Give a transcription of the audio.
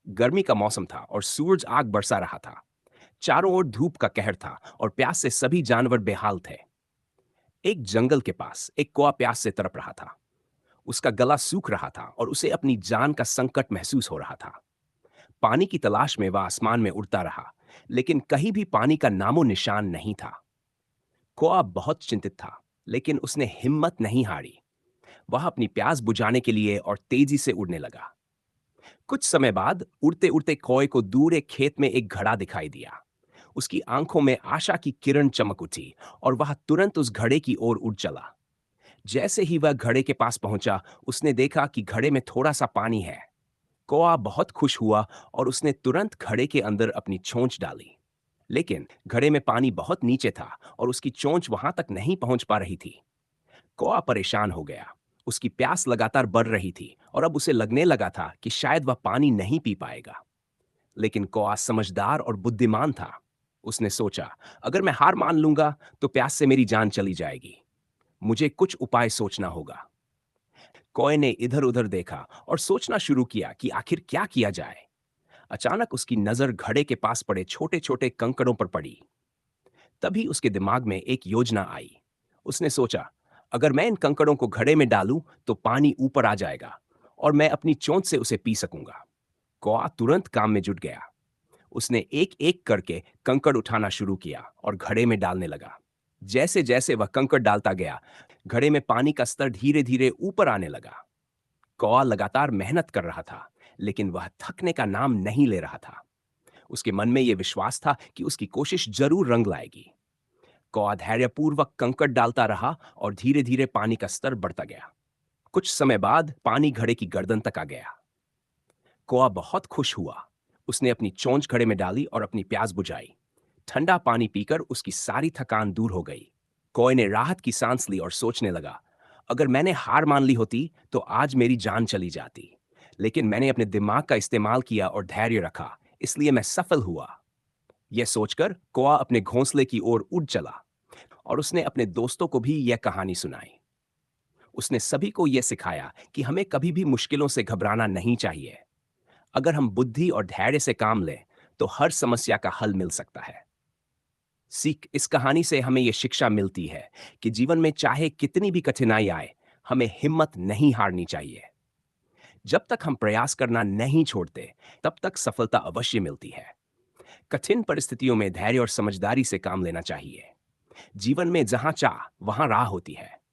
गर्मी का मौसम था और सूरज आग बरसा रहा था। चारों ओर धूप का कहर था और प्यास से सभी जानवर बेहाल थे। एक जंगल के पास एक कौआ प्यास से तड़प रहा था। उसका गला सूख रहा था और उसे अपनी जान का संकट महसूस हो रहा था। पानी की तलाश में वह आसमान में उड़ता रहा, लेकिन कहीं भी पानी का नामो निशान नहीं था। कौआ बहुत चिंतित था, लेकिन उसने हिम्मत नहीं हारी। वह अपनी प्यास बुझाने के लिए और तेजी से उड़ने लगा। कुछ समय बाद उड़ते उड़ते कौए को दूर एक खेत में एक घड़ा दिखाई दिया। उसकी आंखों में आशा की किरण चमक उठी और वह तुरंत उस घड़े की ओर उड़ चला। जैसे ही वह घड़े के पास पहुंचा, उसने देखा कि घड़े में थोड़ा सा पानी है। कौआ बहुत खुश हुआ और उसने तुरंत घड़े के अंदर अपनी चोंच डाली। लेकिन घड़े में पानी बहुत नीचे था और उसकी चोंच वहां तक नहीं पहुंच पा रही थी। कौआ परेशान हो गया। उसकी प्यास लगातार बढ़ रही थी और अब उसे लगने लगा था कि शायद वह पानी नहीं पी पाएगा। लेकिन कौआ समझदार और बुद्धिमान था। उसने सोचा, अगर मैं हार मान लूंगा तो प्यास से मेरी जान चली जाएगी। मुझे कुछ उपाय सोचना होगा। कौए ने इधर-उधर देखा और सोचना शुरू किया कि आखिर क्या किया जाए। अचानक उसकी नजर घड़े के पास पड़े छोटे-छोटे कंकड़ों पर पड़ी। तभी उसके दिमाग में एक योजना आई। उसने सोचा, अगर मैं इन कंकड़ों को घड़े में डालूं तो पानी ऊपर आ जाएगा और मैं अपनी चोंच से उसे पी सकूंगा। कौआ तुरंत काम में जुट गया। उसने एक-एक करके कंकड़ उठाना शुरू किया और घड़े में डालने लगा। जैसे-जैसे वह कंकड़ डालता गया, घड़े में पानी का स्तर धीरे-धीरे ऊपर आने लगा। कौआ लगातार मेहनत कर रहा था, लेकिन वह थकने का नाम नहीं ले रहा था। उसके मन में यह विश्वास था कि उसकी कोशिश जरूर रंग लाएगी। कौआ धैर्यपूर्वक कंकड़ डालता रहा और धीरे-धीरे पानी का स्तर बढ़ता गया। कुछ समय बाद पानी घड़े की गर्दन तक आ गया। कौआ बहुत खुश हुआ। उसने अपनी चोंच घड़े में डाली और अपनी प्यास बुझाई। ठंडा पानी पीकर उसकी सारी थकान दूर हो गई। कौए ने राहत की सांस ली और सोचने लगा, अगर मैंने हार मान ली होती तो आज मेरी जान चली जाती। लेकिन मैंने अपने दिमाग का इस्तेमाल किया और धैर्य रखा, इसलिए मैं सफल हुआ। यह सोचकर कौआ अपने घोंसले की ओर उड़ चला और उसने अपने दोस्तों को भी यह कहानी सुनाई। उसने सभी को यह सिखाया कि हमें कभी भी मुश्किलों से घबराना नहीं चाहिए। अगर हम बुद्धि और धैर्य से काम लें, तो हर समस्या का हल मिल सकता है। सीख इस कहानी से हमें यह शिक्षा मिलती है कि जीवन में चाहे कितनी भी कठिनाई आए, हमें हिम्मत नहीं हारनी चाहिए। जब तक हम प्रयास करना नहीं छोड़ते, तब तक सफलता अवश्य मिलती है। कठिन परिस्थितियों में धैर्य और समझदारी से काम लेना चाहिए। जीवन में जहां चाह, वहां राह होती है।